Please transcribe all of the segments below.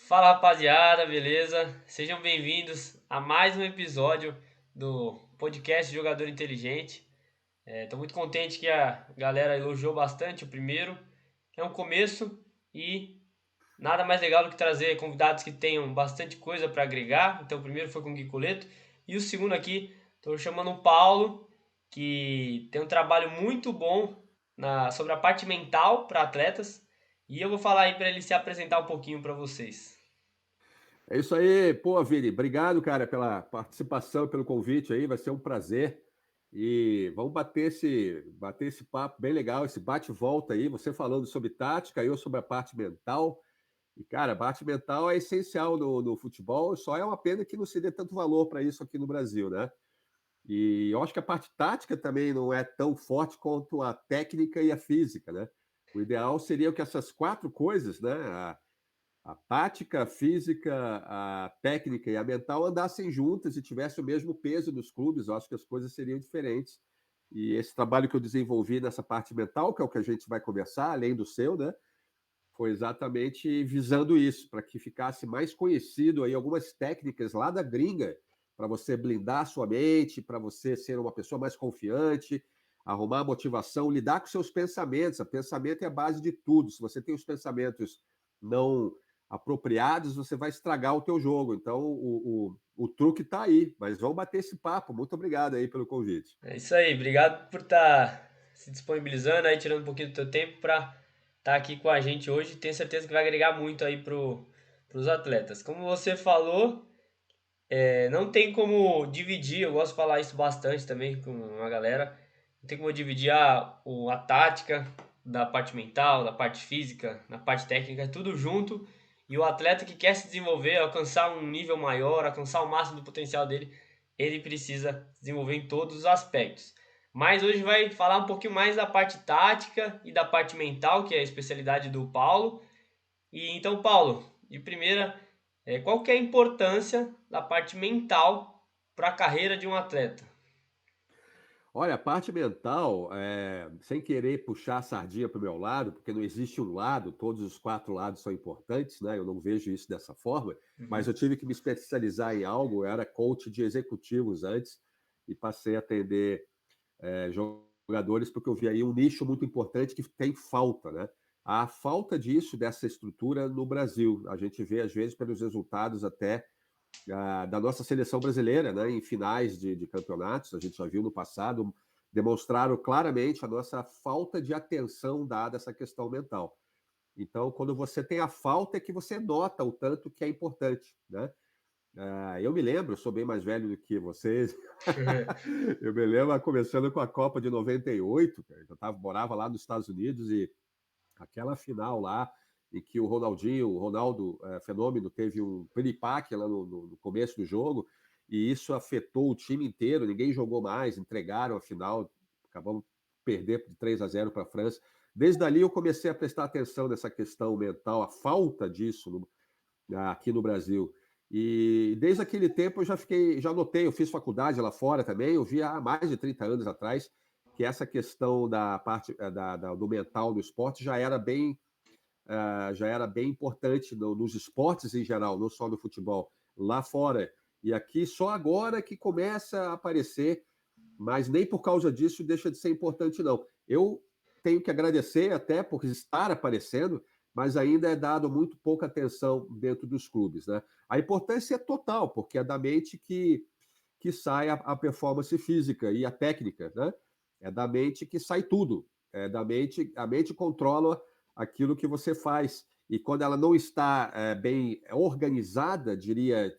Fala rapaziada, beleza? Sejam bem-vindos a mais um episódio do podcast Jogador Inteligente. Tô muito contente que a galera elogiou bastante o primeiro. É um começo e nada mais legal do que trazer convidados que tenham bastante coisa para agregar. Então o primeiro foi com o Gui Coleto e o segundo aqui estou chamando o Paulo, que tem um trabalho muito bom sobre a parte mental para atletas. E eu vou falar aí para ele se apresentar um pouquinho para vocês. É isso aí, pô, Vini. Obrigado, cara, pela participação, pelo convite aí. Vai ser um prazer. E vamos bater esse papo bem legal, esse bate-volta aí. Você falando sobre tática, eu sobre a parte mental. E, cara, a parte mental é essencial no futebol. Só é uma pena que não se dê tanto valor para isso aqui no Brasil, né? E eu acho que a parte tática também não é tão forte quanto a técnica e a física, né? O ideal seria que essas quatro coisas, né? A tática, a física, a técnica e a mental andassem juntas e tivessem o mesmo peso nos clubes, eu acho que as coisas seriam diferentes. E esse trabalho que eu desenvolvi nessa parte mental, que é o que a gente vai conversar, além do seu, né? Foi exatamente visando isso, para que ficasse mais conhecido aí algumas técnicas lá da gringa, para você blindar a sua mente, para você ser uma pessoa mais confiante, arrumar motivação, lidar com seus pensamentos. O pensamento é a base de tudo. Se você tem os pensamentos não apropriados, você vai estragar o teu jogo. Então, o truque está aí. Mas vamos bater esse papo. Muito obrigado aí pelo convite. É isso aí, obrigado por estar se disponibilizando aí, tirando um pouquinho do teu tempo para estar aqui com a gente hoje. Tenho certeza que vai agregar muito aí pros atletas. Como você falou, não tem como dividir, eu gosto de falar isso bastante também com a galera, não tem como dividir a tática da parte mental, da parte física, da parte técnica, é tudo junto. E o atleta que quer se desenvolver, alcançar um nível maior, alcançar o máximo do potencial dele, ele precisa desenvolver em todos os aspectos. Mas hoje vai falar um pouquinho mais da parte tática e da parte mental, que é a especialidade do Paulo. E então, Paulo, de primeira, qual que é a importância da parte mental para a carreira de um atleta? Olha, a parte mental, sem querer puxar a sardinha para o meu lado, porque não existe um lado, todos os quatro lados são importantes, né? Eu não vejo isso dessa forma, mas Uhum. eu tive que me especializar em algo. Eu era coach de executivos antes e passei a atender jogadores, porque eu vi aí um nicho muito importante que tem falta, né? Há falta disso, dessa estrutura no Brasil. A gente vê, às vezes, pelos resultados até da nossa seleção brasileira, né, em finais de campeonatos, a gente já viu no passado, demonstraram claramente a nossa falta de atenção dada essa questão mental. Então, quando você tem a falta, é que você nota o tanto que é importante, né? Eu me lembro, eu sou bem mais velho do que vocês. Eu me lembro começando com a Copa de 98, cara, morava lá nos Estados Unidos e aquela final lá em que o Ronaldinho, o Ronaldo Fenômeno, teve um piripaque lá no começo do jogo, e isso afetou o time inteiro, ninguém jogou mais, entregaram a final, acabamos de perder de 3-0 para a França. Desde ali eu comecei a prestar atenção nessa questão mental, a falta disso aqui no Brasil. E desde aquele tempo eu já notei, eu fiz faculdade lá fora também, eu vi há mais de 30 anos atrás que essa questão da parte do mental do esporte já era bem importante nos esportes em geral, não só no futebol, lá fora. E aqui só agora que começa a aparecer, mas nem por causa disso deixa de ser importante, não. Eu tenho que agradecer até por estar aparecendo, mas ainda é dado muito pouca atenção dentro dos clubes, né? A importância é total, porque é da mente que sai a performance física e a técnica, né? É da mente que sai tudo. É da mente, a mente controla aquilo que você faz. E quando ela não está bem organizada, diria,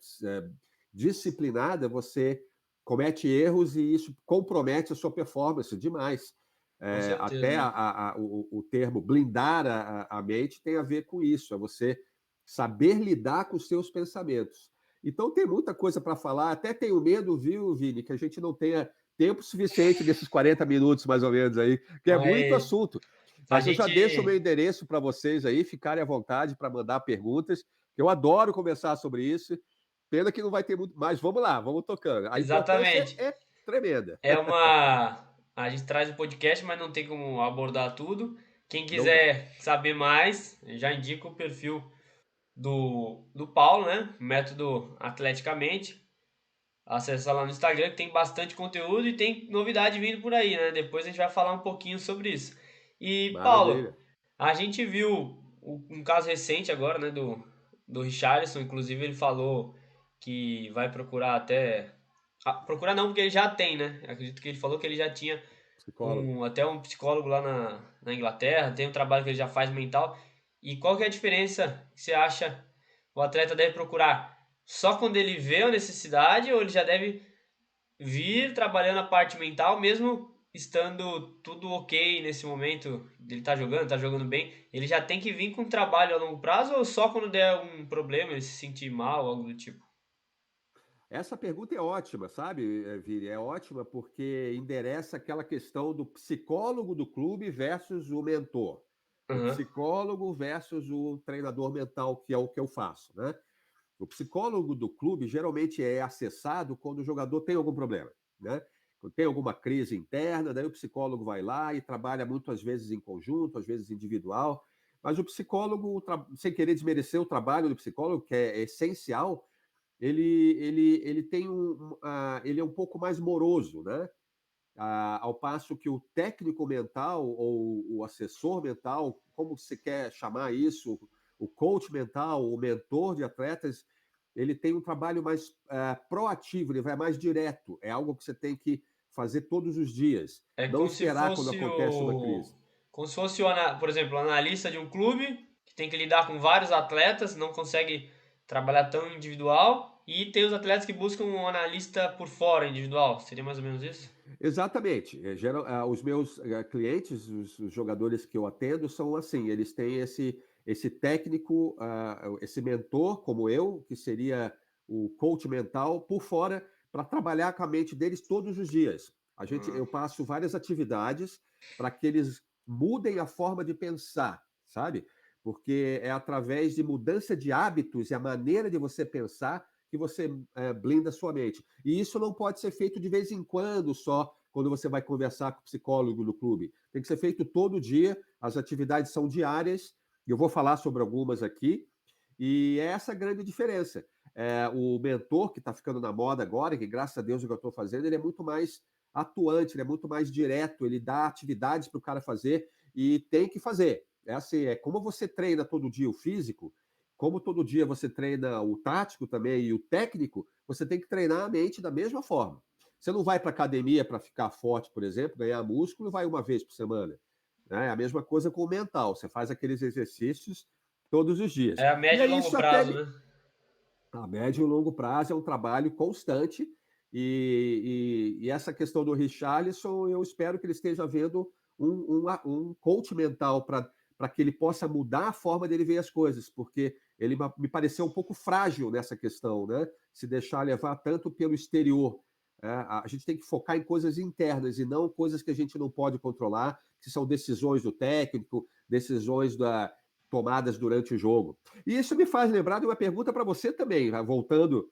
disciplinada, você comete erros e isso compromete a sua performance demais. Com Até certeza. o termo blindar a mente tem a ver com isso, é você saber lidar com os seus pensamentos. Então tem muita coisa para falar, até tenho medo, viu, Vini, que a gente não tenha tempo suficiente nesses 40 minutos, mais ou menos, aí, que é muito Mas assunto. a Mas eu já deixo o meu gente. endereço para vocês aí, ficarem à vontade para mandar perguntas, que eu adoro conversar sobre isso. Pena que não vai ter muito, mas vamos lá, vamos tocando. A importância Exatamente. é tremenda. É uma. A gente traz o podcast, mas não tem como abordar tudo. Quem Não dá. quiser saber mais, já indica o perfil do Paulo, né? Método Atleticamente. Acessa lá no Instagram que tem bastante conteúdo e tem novidade vindo por aí, né? Depois a gente vai falar um pouquinho sobre isso. E, Paulo, Maravilha. a gente viu um caso recente agora, né, do Richarlison, inclusive ele falou que vai procurar até. Procurar não, porque ele já tem, né? Acredito que ele falou que ele já tinha Psicólogo. até um psicólogo lá na Inglaterra, tem um trabalho que ele já faz mental. E qual que é a diferença que você acha o atleta deve procurar? Só quando ele vê a necessidade ou ele já deve vir trabalhando a parte mental, mesmo estando tudo ok nesse momento, ele tá jogando bem, ele já tem que vir com um trabalho a longo prazo ou só quando der um problema, ele se sentir mal, algo do tipo? Essa pergunta é ótima, sabe, Vini? É ótima porque endereça aquela questão do psicólogo do clube versus o mentor. O Aham. psicólogo versus o treinador mental, que é o que eu faço, né? O psicólogo do clube geralmente é acessado quando o jogador tem algum problema, né? Quando tem alguma crise interna, daí o psicólogo vai lá e trabalha muitas vezes em conjunto, às vezes individual. Mas o psicólogo, sem querer desmerecer o trabalho do psicólogo, que é essencial, ele tem ele é um pouco mais moroso, né? Ao passo que o técnico mental ou o assessor mental, como você quer chamar isso, o coach mental, o mentor de atletas, ele tem um trabalho mais proativo, ele vai mais direto. É algo que você tem que fazer todos os dias, É não como se esperar quando fosse acontece uma crise. como se fosse por exemplo, o analista de um clube que tem que lidar com vários atletas, não consegue trabalhar tão individual, e tem os atletas que buscam um analista por fora, individual. Seria mais ou menos isso? Exatamente. Os meus clientes, os jogadores que eu atendo, são assim: eles têm esse técnico, esse mentor, como eu, que seria o coach mental, por fora, para trabalhar com a mente deles todos os dias. Hum. Eu passo várias atividades para que eles mudem a forma de pensar, sabe? Porque é através de mudança de hábitos e a maneira de você pensar que você blinda a sua mente. E isso não pode ser feito de vez em quando só, quando você vai conversar com o psicólogo do clube. Tem que ser feito todo dia, as atividades são diárias, e eu vou falar sobre algumas aqui, e é essa a grande diferença. O mentor, que está ficando na moda agora, que graças a Deus o que eu estou fazendo, ele é muito mais atuante, ele é muito mais direto, ele dá atividades para o cara fazer e tem que fazer. É assim, é como você treina todo dia o físico, como todo dia você treina o tático também e o técnico, você tem que treinar a mente da mesma forma. Você não vai para academia para ficar forte, por exemplo, ganhar músculo, e vai uma vez por semana. Né? É a mesma coisa com o mental. Você faz aqueles exercícios todos os dias. É a E médio e aí longo isso até prazo, né? a médio e longo prazo é um trabalho constante. E essa questão do Richarlison, eu espero que ele esteja vendo um coach mental para que ele possa mudar a forma dele ver as coisas, porque ele me pareceu um pouco frágil nessa questão, né? Se deixar levar tanto pelo exterior. A gente tem que focar em coisas internas e não coisas que a gente não pode controlar, que são decisões do técnico, decisões tomadas durante o jogo. E isso me faz lembrar de uma pergunta para você também, voltando,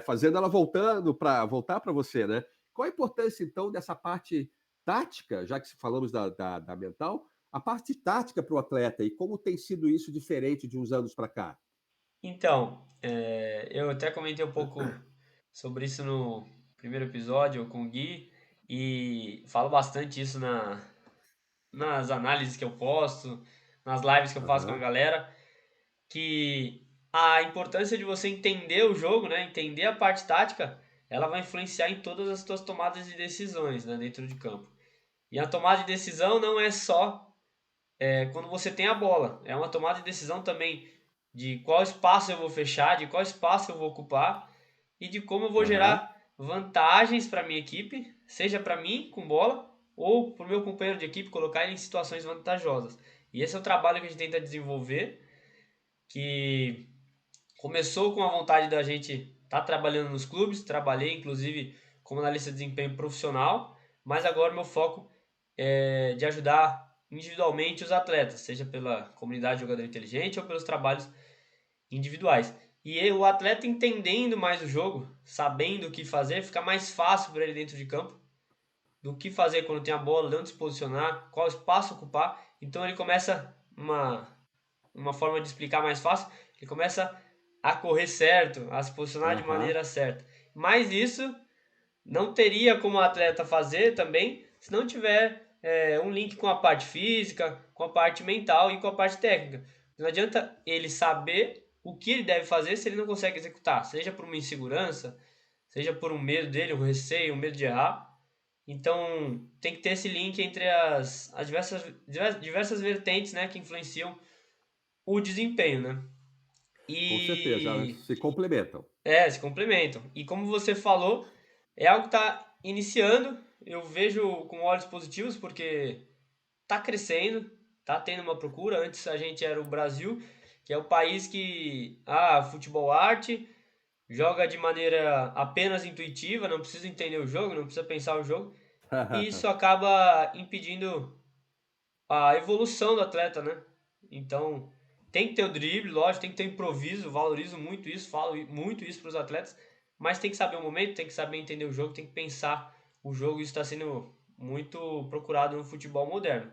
fazendo ela voltar para você, né? Qual a importância, então, dessa parte tática, já que falamos da mental, a parte tática para o atleta e como tem sido isso diferente de uns anos para cá? Então, eu até comentei um pouco sobre isso no primeiro episódio com o Gui e falo bastante isso nas análises que eu posto, nas lives que eu faço com a Aham, galera, que a importância de você entender o jogo, né, entender a parte tática, ela vai influenciar em todas as suas tomadas de decisões, né, dentro de campo. E a tomada de decisão não é só quando você tem a bola. É uma tomada de decisão também de qual espaço eu vou fechar, de qual espaço eu vou ocupar e de como eu vou aham, gerar vantagens para minha equipe, seja para mim com bola ou para o meu companheiro de equipe, colocar ele em situações vantajosas. E esse é o trabalho que a gente tenta desenvolver, que começou com a vontade da gente estar trabalhando nos clubes, trabalhei inclusive como analista de desempenho profissional, mas agora meu foco é de ajudar individualmente os atletas, seja pela comunidade jogador inteligente ou pelos trabalhos individuais. E o atleta entendendo mais o jogo, sabendo o que fazer, fica mais fácil para ele dentro de campo do que fazer quando tem a bola, de onde se posicionar, qual espaço ocupar. Então ele começa uma forma de explicar mais fácil, ele começa a correr certo, a se posicionar de Aham. maneira certa. Mas isso não teria como o atleta fazer também se não tiver um link com a parte física, com a parte mental e com a parte técnica. Não adianta ele saber o que ele deve fazer se ele não consegue executar, seja por uma insegurança, seja por um medo dele, um receio, um medo de errar. Então tem que ter esse link entre as diversas vertentes, né, que influenciam o desempenho, né? Com certeza, elas E se complementam. se complementam. E como você falou, é algo que está iniciando. Eu vejo com olhos positivos porque está crescendo, está tendo uma procura. Antes a gente era o Brasil, que é o país que futebol arte, joga de maneira apenas intuitiva, não precisa entender o jogo, não precisa pensar o jogo. E isso acaba impedindo a evolução do atleta, né? Então, tem que ter o drible, lógico, tem que ter improviso, valorizo muito isso, falo muito isso para os atletas, mas tem que saber o momento, tem que saber entender o jogo, tem que pensar o jogo, isso está sendo muito procurado no futebol moderno.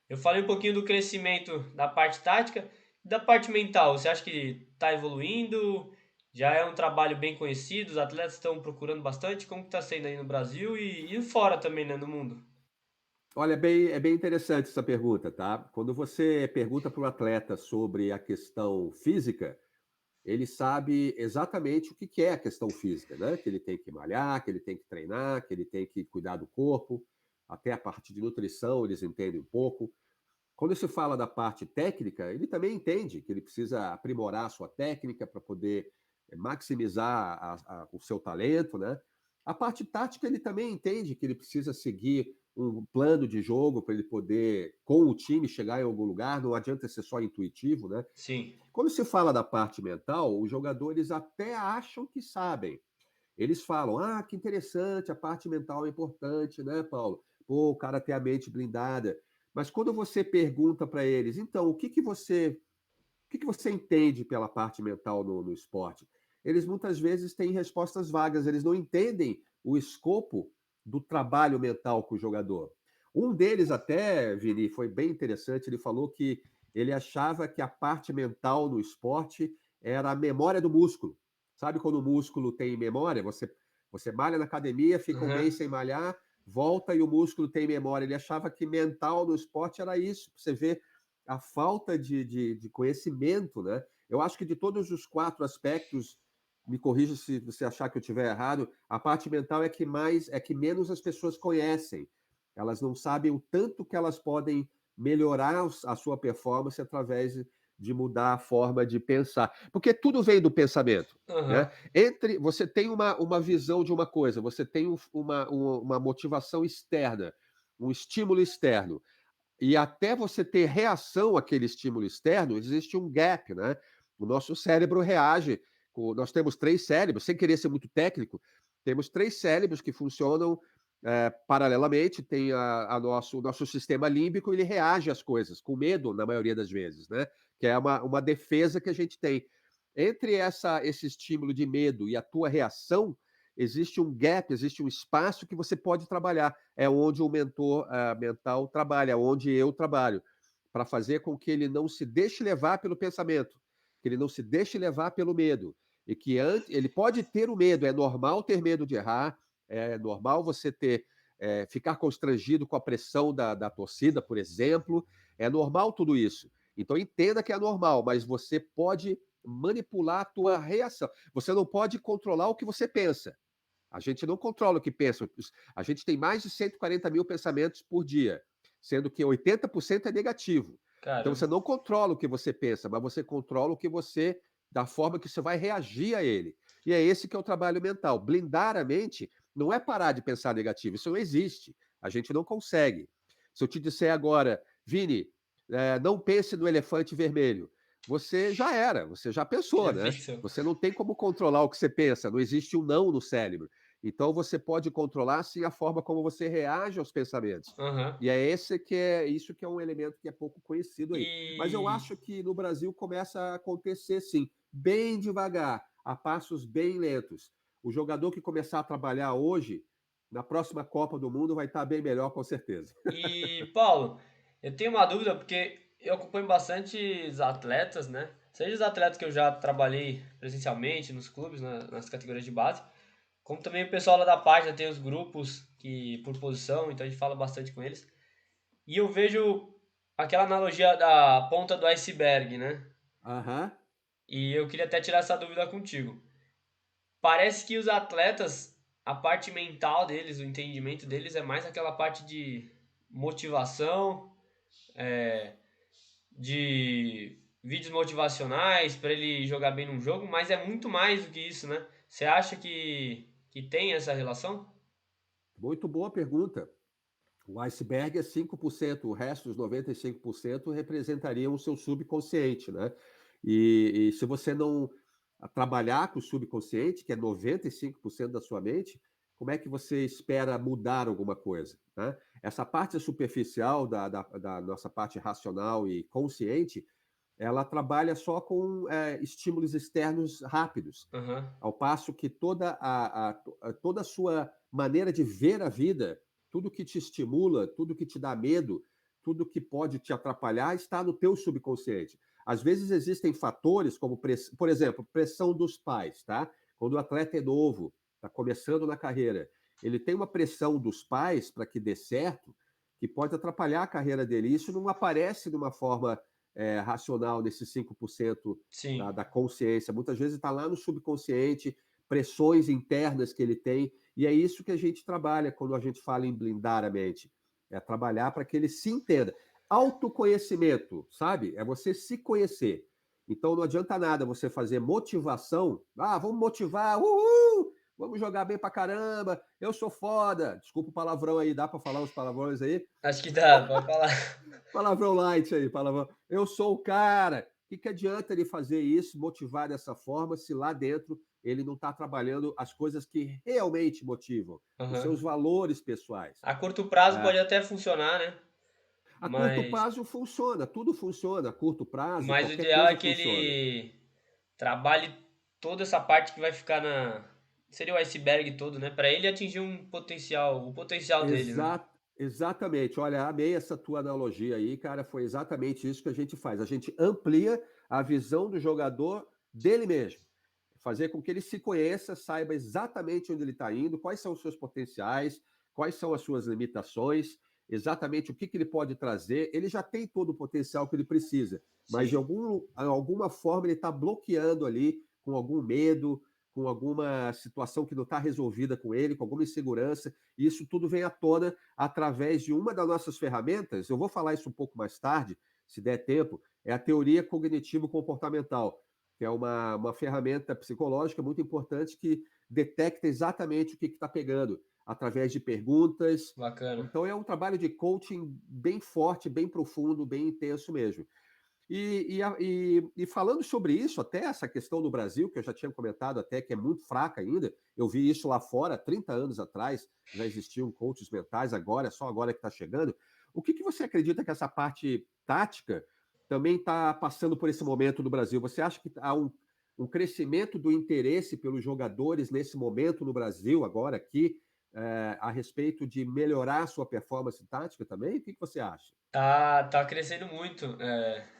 Eu falei um pouquinho do crescimento da parte tática, da parte mental, você acha que está evoluindo? Já é um trabalho bem conhecido, os atletas estão procurando bastante, como está sendo aí no Brasil e fora também, né, no mundo? Olha, é bem interessante essa pergunta, tá? Quando você pergunta para o atleta sobre a questão física, ele sabe exatamente o que que é a questão física, né? Que ele tem que malhar, que ele tem que treinar, que ele tem que cuidar do corpo, até a parte de nutrição eles entendem um pouco. Quando se fala da parte técnica, ele também entende que ele precisa aprimorar a sua técnica para poder maximizar o seu talento, né? A parte tática, ele também entende que ele precisa seguir um plano de jogo para ele poder, com o time, chegar em algum lugar. Não adianta ser só intuitivo, né? Sim. Quando se fala da parte mental, os jogadores até acham que sabem. Eles falam: ah, que interessante, a parte mental é importante, né, Paulo? Pô, o cara tem a mente blindada. Mas quando você pergunta para eles, então, o que que você entende pela parte mental no esporte? Eles muitas vezes têm respostas vagas, eles não entendem o escopo do trabalho mental com o jogador. Um deles até, Vini, foi bem interessante, ele falou que ele achava que a parte mental no esporte era a memória do músculo. Sabe quando o músculo tem memória? Você malha na academia, fica um Aham. mês sem malhar, volta e o músculo tem memória. Ele achava que mental no esporte era isso. Você vê a falta de conhecimento, né? Eu acho que de todos os quatro aspectos, me corrija se você achar que eu estiver errado, a parte mental é que menos as pessoas conhecem. Elas não sabem o tanto que elas podem melhorar a sua performance através de mudar a forma de pensar. Porque tudo vem do pensamento. Né? Aham. Você tem uma visão de uma coisa, você tem uma motivação externa, um estímulo externo. E até você ter reação àquele estímulo externo, existe um gap, né? O nosso cérebro reage. Nós temos três cérebros, sem querer ser muito técnico, temos três cérebros que funcionam paralelamente. Tem o nosso sistema límbico, ele reage às coisas, com medo, na maioria das vezes, né? Que é uma defesa que a gente tem. Entre esse estímulo de medo e a tua reação, existe um gap, existe um espaço que você pode trabalhar. É onde o mentor mental trabalha, é onde eu trabalho, para fazer com que ele não se deixe levar pelo pensamento, que ele não se deixe levar pelo medo. E que ele pode ter o medo, é normal ter medo de errar, é normal você ficar constrangido com a pressão da torcida, por exemplo, é normal tudo isso. Então entenda que é normal, mas você pode manipular a tua reação. Você não pode controlar o que você pensa. A gente não controla o que pensa. A gente tem mais de 140 mil pensamentos por dia, sendo que 80% é negativo. Então você Caramba. não controla o que você pensa, mas você controla da forma que você vai reagir a ele. E é esse que é o trabalho mental. Blindar a mente não é parar de pensar negativo, isso não existe. A gente não consegue. Se eu te disser agora, Vini, não pense no elefante vermelho, você já era, você já pensou, Já né? pensou. Você não tem como controlar o que você pensa, não existe um não no cérebro. Então você pode controlar sim a forma como você reage aos pensamentos. Aham. E isso que é um elemento que é pouco conhecido aí. Mas eu E acho que no Brasil começa a acontecer sim, bem devagar, a passos bem lentos. O jogador que começar a trabalhar hoje, na próxima Copa do Mundo vai estar bem melhor com certeza. Paulo, eu tenho uma dúvida porque eu acompanho bastante os atletas, né? seja os atletas que eu já trabalhei presencialmente nos clubes, nas categorias de base, como também o pessoal lá da página tem os grupos que por posição, então a gente fala bastante com eles. E eu vejo aquela analogia da ponta do iceberg, né? Aham. E eu queria até tirar essa dúvida contigo. Parece que os atletas, a parte mental deles, o entendimento deles é mais aquela parte de motivação, de vídeos motivacionais para ele jogar bem num jogo, mas é muito mais do que isso, né? Você acha que tem essa relação? Muito boa pergunta. O iceberg é 5%, o resto dos 95% representariam o seu subconsciente, né? E se você não trabalhar com o subconsciente, que é 95% da sua mente, como é que você espera mudar alguma coisa, né? Essa parte superficial da nossa parte racional e consciente, ela trabalha só com estímulos externos rápidos, Aham, ao passo que toda a sua maneira de ver a vida, tudo que te estimula, tudo que te dá medo, tudo que pode te atrapalhar, está no teu subconsciente. Às vezes existem fatores como, por exemplo, pressão dos pais, tá? Quando o atleta é novo, está começando na carreira, ele tem uma pressão dos pais para que dê certo, que pode atrapalhar a carreira dele. Isso não aparece de uma forma racional nesses 5% sim. da consciência. Muitas vezes está lá no subconsciente, pressões internas que ele tem, e é isso que a gente trabalha quando a gente fala em blindar a mente. É trabalhar para que ele se entenda. Autoconhecimento, sabe? É você se conhecer. Então não adianta nada você fazer motivação. Ah, vamos motivar, uhul! Vamos jogar bem pra caramba, eu sou foda. Desculpa o palavrão aí, dá para falar uns palavrões aí? Acho que dá, pode falar. Palavrão light aí, palavrão. Eu sou o cara. O que adianta ele fazer isso, motivar dessa forma, se lá dentro ele não está trabalhando as coisas que realmente motivam, os Aham. seus valores pessoais? A curto prazo É, pode até funcionar, né? a curto Mas, prazo funciona, tudo funciona. A curto prazo, mas o qualquer ideal é coisa que funciona. ele trabalhe toda essa parte que vai ficar seria o iceberg todo, né? Para ele atingir o potencial dele, né? Exatamente. Olha, amei essa tua analogia aí, cara. Foi exatamente isso que a gente faz. A gente amplia a visão do jogador dele mesmo. Fazer com que ele se conheça, saiba exatamente onde ele está indo, quais são os seus potenciais, quais são as suas limitações, exatamente o que, que ele pode trazer. Ele já tem todo o potencial que ele precisa, mas de Sim, alguma forma ele está bloqueando ali com algum medo, com alguma situação que não está resolvida com ele, com alguma insegurança. E isso tudo vem à tona através de uma das nossas ferramentas. Eu vou falar isso um pouco mais tarde, se der tempo, é a teoria cognitivo-comportamental, que é uma ferramenta psicológica muito importante que detecta exatamente o que está pegando, através de perguntas. bacana. Então, é um trabalho de coaching bem forte, bem profundo, bem intenso mesmo. E falando sobre isso, até essa questão no Brasil, que eu já tinha comentado até que é muito fraca ainda, eu vi isso lá fora, 30 anos atrás, já existiam coaches mentais, agora, só agora que está chegando. O que você acredita que essa parte tática também está passando por esse momento no Brasil? Você acha que há um crescimento do interesse pelos jogadores nesse momento no Brasil, agora aqui, a respeito de melhorar a sua performance tática também? O que você acha? Tá crescendo muito,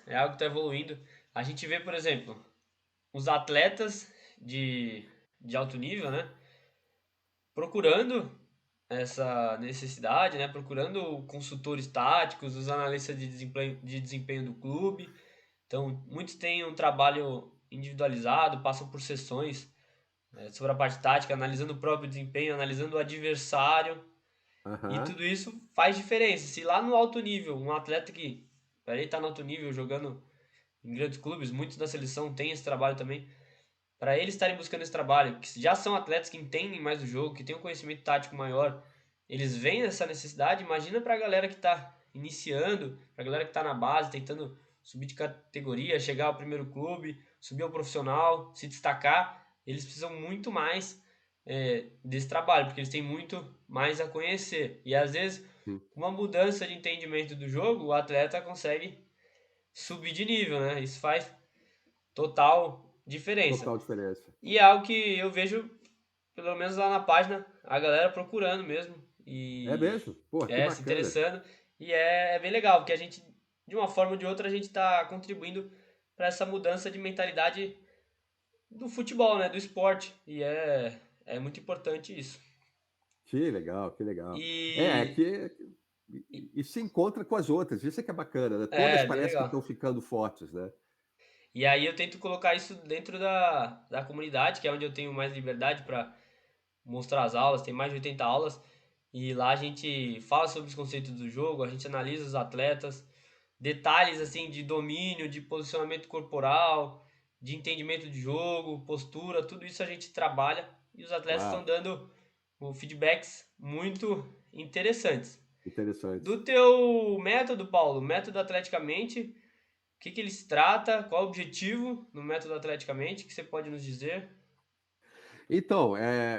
é algo que tá evoluindo. A gente vê, por exemplo, os atletas de alto nível, né? Procurando essa necessidade, né? Procurando consultores táticos, os analistas de desempenho do clube. Então, muitos têm um trabalho individualizado, passam por sessões, sobre a parte tática, analisando o próprio desempenho, analisando o adversário. E Aham, tudo isso faz diferença. Se lá no alto nível, um atleta que ele tá no alto nível jogando em grandes clubes, muitos da seleção têm esse trabalho também. Para eles estarem buscando esse trabalho, que já são atletas que entendem mais do jogo, que têm um conhecimento tático maior, eles veem essa necessidade. Imagina para a galera que está iniciando, para a galera que está na base, tentando subir de categoria, chegar ao primeiro clube, subir ao profissional, se destacar. Eles precisam muito mais desse trabalho, porque eles têm muito mais a conhecer. E às vezes, sim, com uma mudança de entendimento do jogo, o atleta consegue subir de nível, né? Isso faz total diferença. total diferença. E é algo que eu vejo, pelo menos lá na página, a galera procurando mesmo É e mesmo? Pô, que se bacana. interessando. E é bem legal, porque a gente, de uma forma ou de outra, a gente está contribuindo para essa mudança de mentalidade do futebol, né, do esporte. E é muito importante isso. Que legal, que legal. É E, que e se encontra com as outras, isso é que é bacana, né? Todas bem parecem que estão legal. ficando fortes, né? E aí eu tento colocar isso dentro da comunidade, que é onde eu tenho mais liberdade para mostrar as aulas, tem mais de 80 aulas, e lá a gente fala sobre os conceitos do jogo, a gente analisa os atletas, detalhes assim de domínio, de posicionamento corporal, de entendimento de jogo, postura, tudo isso a gente trabalha e os atletas estão Uau, dando feedbacks muito interessantes. interessantes. Do teu método, Paulo, método atleticamente, o que ele se trata? Qual o objetivo no método atleticamente? Que você pode nos dizer? Então,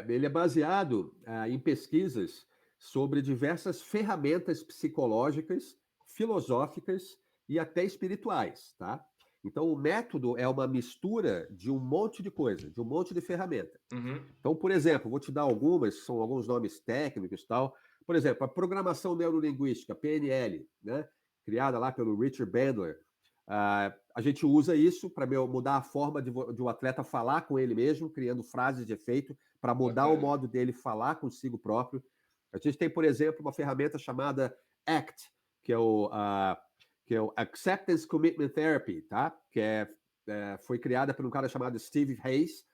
ele é baseado em pesquisas sobre diversas ferramentas psicológicas, filosóficas e até espirituais, tá? Então, o método é uma mistura de um monte de coisa, de um monte de ferramenta. Uhum. Então, por exemplo, vou te dar algumas, são alguns nomes técnicos e tal. Por exemplo, a programação neurolinguística, PNL, né? Criada lá pelo Richard Bandler. A gente usa isso para mudar a forma de um atleta falar com ele mesmo, criando frases de efeito, para mudar o Bacana. modo dele falar consigo próprio. A gente tem, por exemplo, uma ferramenta chamada ACT, que é que é o Acceptance Commitment Therapy, tá? Foi criada por um cara chamado Steve Hayes,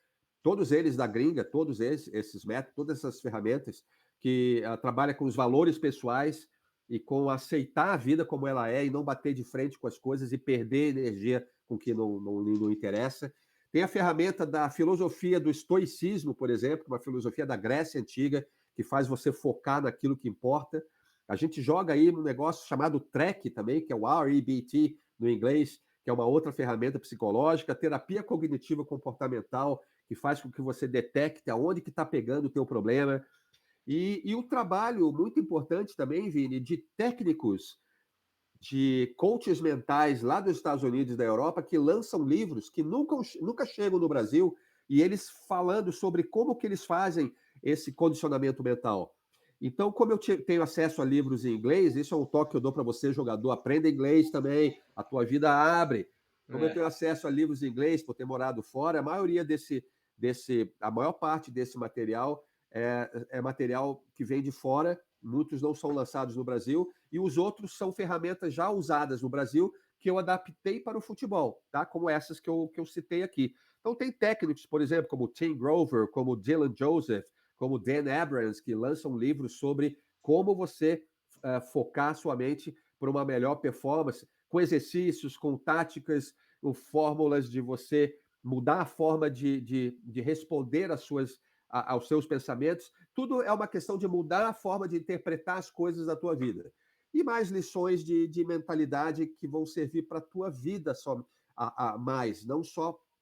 todos eles da gringa, todos esses métodos, todas essas ferramentas que trabalham com os valores pessoais e com aceitar a vida como ela é e não bater de frente com as coisas e perder energia com o que não interessa. Tem a ferramenta da filosofia do estoicismo, por exemplo, uma filosofia da Grécia Antiga, que faz você focar naquilo que importa. A gente joga aí um negócio chamado TREC também, que é o REBT no inglês, que é uma outra ferramenta psicológica, terapia cognitiva comportamental, que faz com que você detecte aonde que está pegando o teu problema. E o trabalho muito importante também, Vini, de técnicos, de coaches mentais lá dos Estados Unidos e da Europa, que lançam livros que nunca chegam no Brasil, e eles falando sobre como que eles fazem esse condicionamento mental. Então, como eu tenho acesso a livros em inglês, isso é um toque que eu dou para você, jogador, aprenda inglês também, a tua vida abre. Como eu É. tenho acesso a livros em inglês por ter morado fora, a maior parte desse material é material que vem de fora, muitos não são lançados no Brasil, e os outros são ferramentas já usadas no Brasil que eu adaptei para o futebol, tá? Como essas que eu citei aqui. Então tem técnicos, por exemplo, como Tim Grover, como Dylan Joseph, como Dan Abrams, que lançam livros sobre como você focar sua mente para uma melhor performance, com exercícios, com táticas, com fórmulas de você mudar a forma de responder aos seus pensamentos. Tudo é uma questão de mudar a forma de interpretar as coisas da tua vida. E mais lições de mentalidade que vão servir para a tua vida mais, não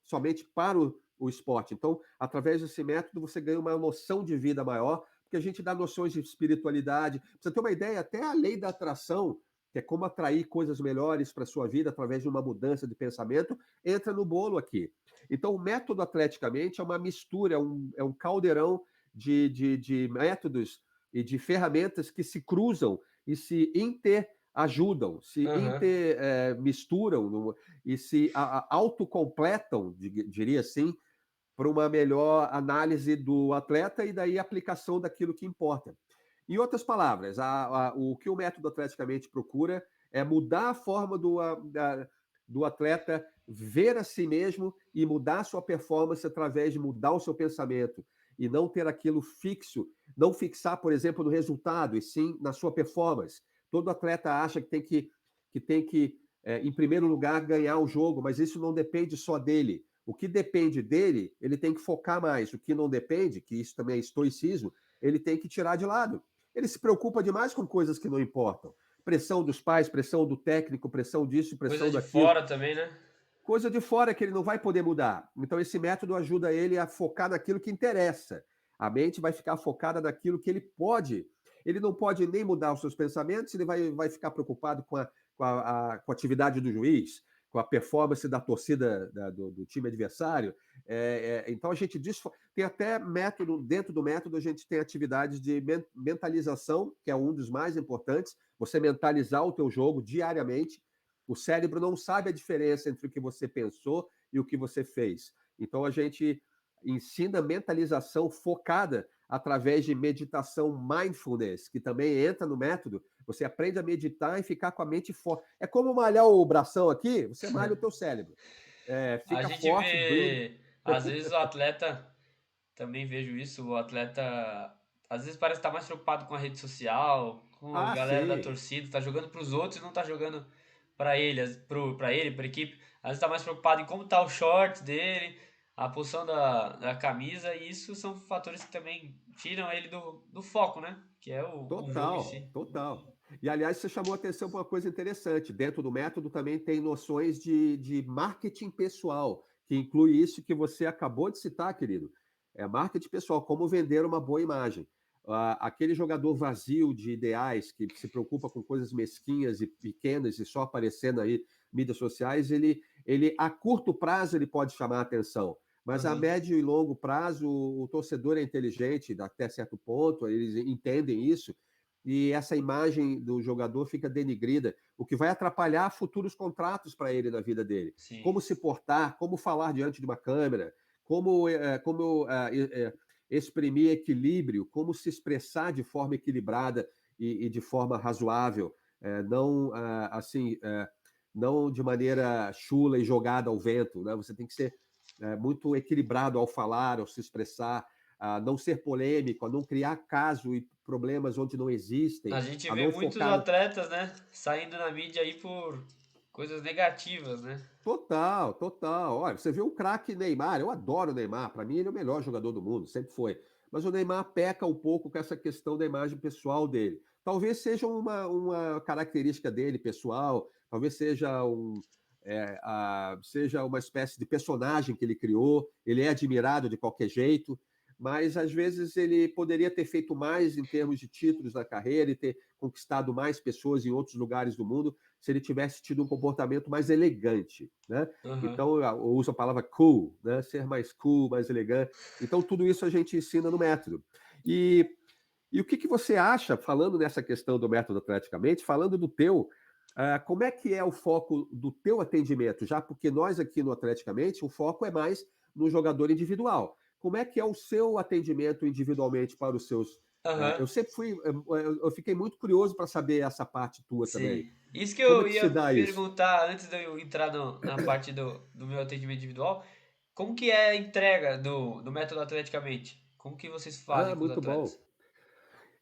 somente para o esporte. Então, através desse método, você ganha uma noção de vida maior, porque a gente dá noções de espiritualidade. Pra você ter uma ideia, até a lei da atração, que é como atrair coisas melhores para a sua vida através de uma mudança de pensamento, entra no bolo aqui. Então, o método atleticamente é uma mistura, é um caldeirão de métodos e de ferramentas que se cruzam e se interajudam, se Aham. misturam e se autocompletam, diria assim, para uma melhor análise do atleta e daí aplicação daquilo que importa. Em outras palavras, o que o método atleticamente procura é mudar a forma do atleta ver a si mesmo e mudar a sua performance através de mudar o seu pensamento e não ter aquilo fixo, não fixar, por exemplo, no resultado, e sim na sua performance. Todo atleta acha que tem que em primeiro lugar, ganhar o jogo, mas isso não depende só dele. O que depende dele, ele tem que focar mais. O que não depende, que isso também é estoicismo, ele tem que tirar de lado. Ele se preocupa demais com coisas que não importam. Pressão dos pais, pressão do técnico, pressão disso, Coisa pressão de daquilo. fora também, né? Coisa de fora que ele não vai poder mudar. Então, esse método ajuda ele a focar naquilo que interessa. A mente vai ficar focada naquilo que ele pode. Ele não pode nem mudar os seus pensamentos, ele vai ficar preocupado com a atividade do juiz, com a performance da torcida do time adversário. Então, a gente diz. Tem até método, dentro do método, a gente tem atividades de mentalização, que é um dos mais importantes, você mentalizar o teu jogo diariamente. O cérebro não sabe a diferença entre o que você pensou e o que você fez. Então a gente ensina mentalização focada através de meditação mindfulness, que também entra no método. Você aprende a meditar e ficar com a mente forte. É como malhar o bração aqui, você malha o teu cérebro. A Fica gente forte, brilho. vê, às vezes o atleta, também vejo isso, o atleta às vezes parece estar mais preocupado com a rede social, com a Ah, galera da sim, torcida, tá jogando pros outros e não tá jogando pra ele, pra ele, pra equipe. Às vezes tá mais preocupado em como tá o short dele, a posição da camisa, e isso são fatores que também tiram ele do foco, né? Que é o jogo em total, si. total. E, aliás, você chamou a atenção para uma coisa interessante. Dentro do método também tem noções de marketing pessoal, que inclui isso que você acabou de citar, querido. É marketing pessoal, como vender uma boa imagem. Aquele jogador vazio de ideais, que se preocupa com coisas mesquinhas e pequenas e só aparecendo aí mídias sociais, ele a curto prazo ele pode chamar a atenção. Mas a Aham. médio e longo prazo, o torcedor é inteligente até certo ponto, eles entendem isso, e essa imagem do jogador fica denigrida, o que vai atrapalhar futuros contratos para ele na vida dele. Sim. Como se portar, como falar diante de uma câmera, como exprimir equilíbrio, como se expressar de forma equilibrada e de forma razoável, não assim, não de maneira chula e jogada ao vento, né? Você tem que ser muito equilibrado ao falar, ao se expressar, a não ser polêmico, a não criar caso e problemas onde não A existem, gente a vê não muitos focar no. atletas, né, saindo na mídia aí por coisas negativas, né? Total, total. Olha, você vê o craque Neymar, eu adoro o Neymar, para mim ele é o melhor jogador do mundo, sempre foi. Mas o Neymar peca um pouco com essa questão da imagem pessoal dele. Talvez seja uma característica dele pessoal, talvez seja uma espécie de personagem que ele criou, ele é admirado de qualquer jeito, mas às vezes ele poderia ter feito mais em termos de títulos na carreira e ter conquistado mais pessoas em outros lugares do mundo se ele tivesse tido um comportamento mais elegante, né? Aham. Então, eu uso a palavra cool, né? Ser mais cool, mais elegante. Então, tudo isso a gente ensina no método. E o que você acha, falando nessa questão do método atleticamente, falando do teu, como é que é o foco do teu atendimento? Já porque nós aqui no Atleticamente, o foco é mais no jogador individual. Como é que é o seu atendimento individualmente para os seus. Aham. Eu sempre fui, eu fiquei muito curioso para saber essa parte tua também. Sim. Isso que Como é eu que se ia dá isso? perguntar antes de eu entrar na parte do meu atendimento individual. Como que é a entrega do método atleticamente? Como que vocês fazem Ah, com os muito bom. atletas?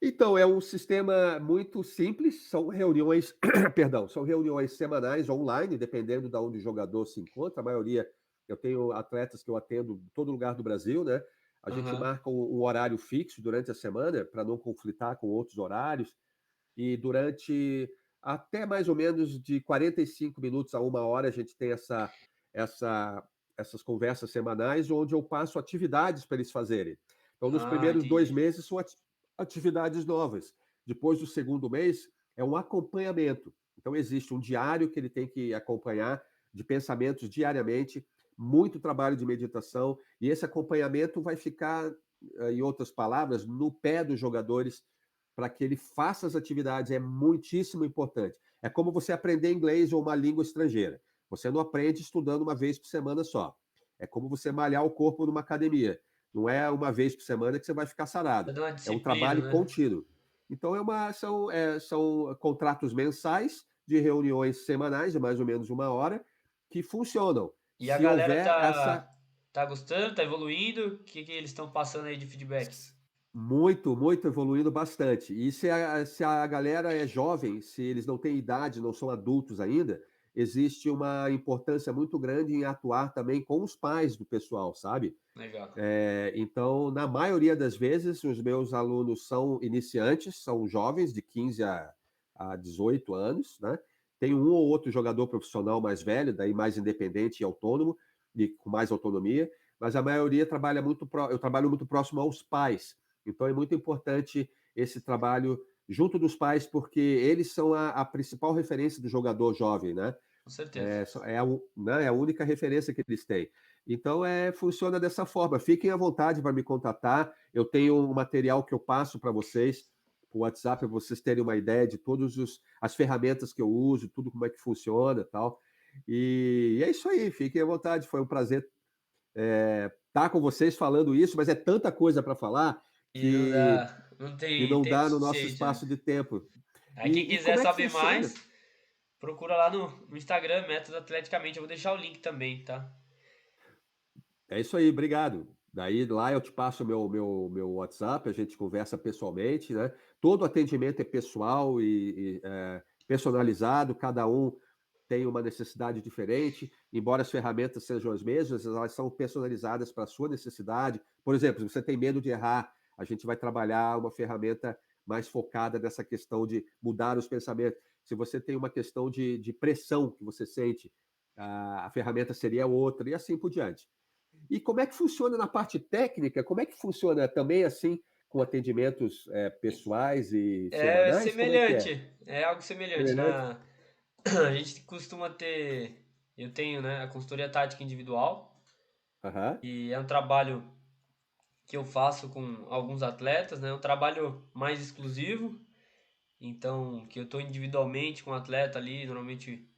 Então, é um sistema muito simples, são reuniões, perdão, são reuniões semanais online, dependendo de onde o jogador se encontra. A maioria, eu tenho atletas que eu atendo em todo lugar do Brasil, né? A gente Aham. marca um horário fixo durante a semana para não conflitar com outros horários, e durante até mais ou menos de 45 minutos a uma hora a gente tem essa, essas conversas semanais, onde eu passo atividades para eles fazerem. Então, nos Ah, primeiros dois entendi. meses são atividades novas. Depois do segundo mês, é um acompanhamento. Então, existe um diário que ele tem que acompanhar, de pensamentos diariamente, muito trabalho de meditação, e esse acompanhamento vai ficar, em outras palavras, no pé dos jogadores para que ele faça as atividades. É muitíssimo importante. É como você aprender inglês ou uma língua estrangeira. Você não aprende estudando uma vez por semana só. É como você malhar o corpo numa academia. Não é uma vez por semana que você vai ficar Pra sarado. dar uma É um disciplina, trabalho né? contínuo. Então, são contratos mensais de reuniões semanais, de mais ou menos uma hora, que funcionam. E a Se galera houver essa. tá gostando, tá evoluindo? O que que eles estão passando aí de feedback? Muito, muito evoluindo bastante. E se a galera é jovem, se eles não têm idade, não são adultos ainda, existe uma importância muito grande em atuar também com os pais do pessoal, sabe? Legal. Então, na maioria das vezes, os meus alunos são iniciantes, são jovens de 15 a 18 anos, né? Tem um ou outro jogador profissional mais velho, daí mais independente e autônomo, e com mais autonomia, mas a maioria trabalha eu trabalho muito próximo aos pais. Então, é muito importante esse trabalho junto dos pais, porque eles são a principal referência do jogador jovem, né? Com certeza. Né, é a única referência que eles têm. Então, funciona dessa forma. Fiquem à vontade para me contatar. Eu tenho um material que eu passo para vocês o WhatsApp para vocês terem uma ideia de todas as ferramentas que eu uso, tudo como é que funciona e tal. E é isso aí, fiquem à vontade. Foi um prazer estar com vocês falando isso, mas é tanta coisa para falar E não que, dá, não que tem não tempo dá no nosso suficiente, né? espaço de tempo. Aí quem E quiser como é que saber funciona? mais, procura lá no Instagram, Método Atleticamente. Eu vou deixar o link também, tá? É isso aí, obrigado. Daí lá eu te passo o meu WhatsApp, a gente conversa pessoalmente, né? Todo atendimento é pessoal e personalizado, cada um tem uma necessidade diferente, embora as ferramentas sejam as mesmas, elas são personalizadas para a sua necessidade. Por exemplo, se você tem medo de errar, a gente vai trabalhar uma ferramenta mais focada nessa questão de mudar os pensamentos. Se você tem uma questão de pressão que você sente, a ferramenta seria outra, e assim por diante. E como é que funciona na parte técnica? Como é que funciona também assim com atendimentos pessoais e É semanais? Como é que é? semelhante, é algo semelhante. Semelhante? A gente costuma ter, eu tenho, né, a consultoria tática individual Aham, e é um trabalho que eu faço com alguns atletas, né, um trabalho mais exclusivo, então que eu estou individualmente com o atleta ali, normalmente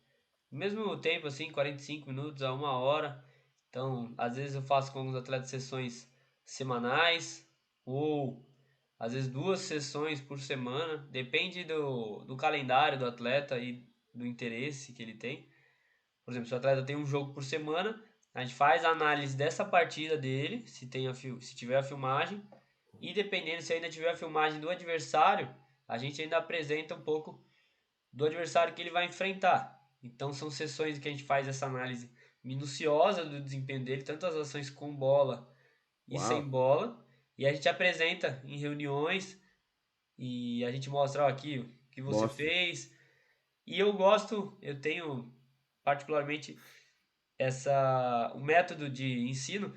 no mesmo tempo, assim, 45 minutos a 1 hora. Então, às vezes eu faço com alguns atletas sessões semanais ou às vezes 2 sessões por semana, depende do calendário do atleta e do interesse que ele tem. Por exemplo, se o atleta tem um jogo por semana, a gente faz a análise dessa partida dele, se tiver a filmagem, e dependendo se ainda tiver a filmagem do adversário, a gente ainda apresenta um pouco do adversário que ele vai enfrentar. Então são sessões que a gente faz essa análise minuciosa do desempenho dele, tanto as ações com bola e sem uau, bola, e a gente apresenta em reuniões e a gente mostra, ó, aqui o que você mostra. fez. E eu tenho particularmente o método de ensino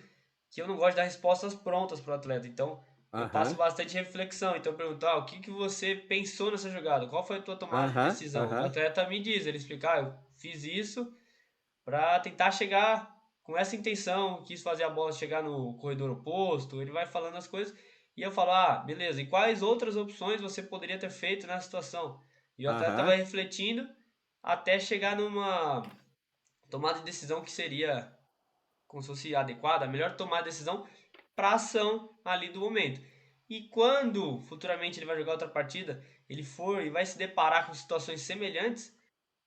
que eu não gosto de dar respostas prontas para o atleta. Então, eu passo Aham, bastante reflexão. Então, eu pergunto, o que você pensou nessa jogada? Qual foi a tua tomada de aham, decisão? O aham, atleta me diz, ele explica, eu fiz isso para tentar chegar com essa intenção, quis fazer a bola chegar no corredor oposto. Ele vai falando as coisas e eu falo, beleza, e quais outras opções você poderia ter feito nessa situação? E o atleta aham, vai refletindo até chegar numa tomada de decisão que seria como se fosse adequada, a melhor tomada de decisão para a ação ali do momento. E quando futuramente ele vai jogar outra partida, ele for e vai se deparar com situações semelhantes,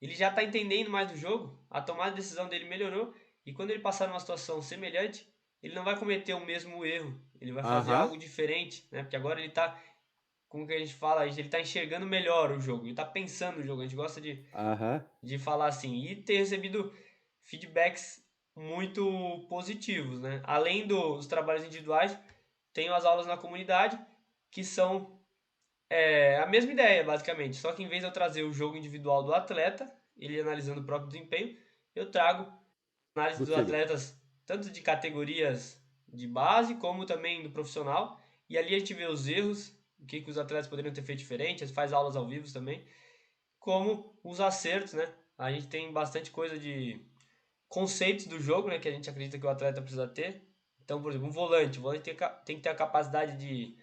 ele já está entendendo mais do jogo, a tomada de decisão dele melhorou, e quando ele passar numa situação semelhante, ele não vai cometer o mesmo erro, ele vai fazer aham, algo diferente, né? Porque agora ele está, como que a gente fala, ele está enxergando melhor o jogo, ele está pensando no jogo, a gente gosta aham, de falar assim, e ter recebido feedbacks muito positivos, né? Além dos trabalhos individuais, tenho as aulas na comunidade, que são a mesma ideia, basicamente. Só que em vez de eu trazer o jogo individual do atleta, ele analisando o próprio desempenho, eu trago análise do dos time. atletas, tanto de categorias de base, como também do profissional. E ali a gente vê os erros, o que os atletas poderiam ter feito diferente, a gente faz aulas ao vivo também, como os acertos, né? A gente tem bastante coisa de conceitos do jogo, né, que a gente acredita que o atleta precisa ter. Então, por exemplo, o volante tem que ter a capacidade de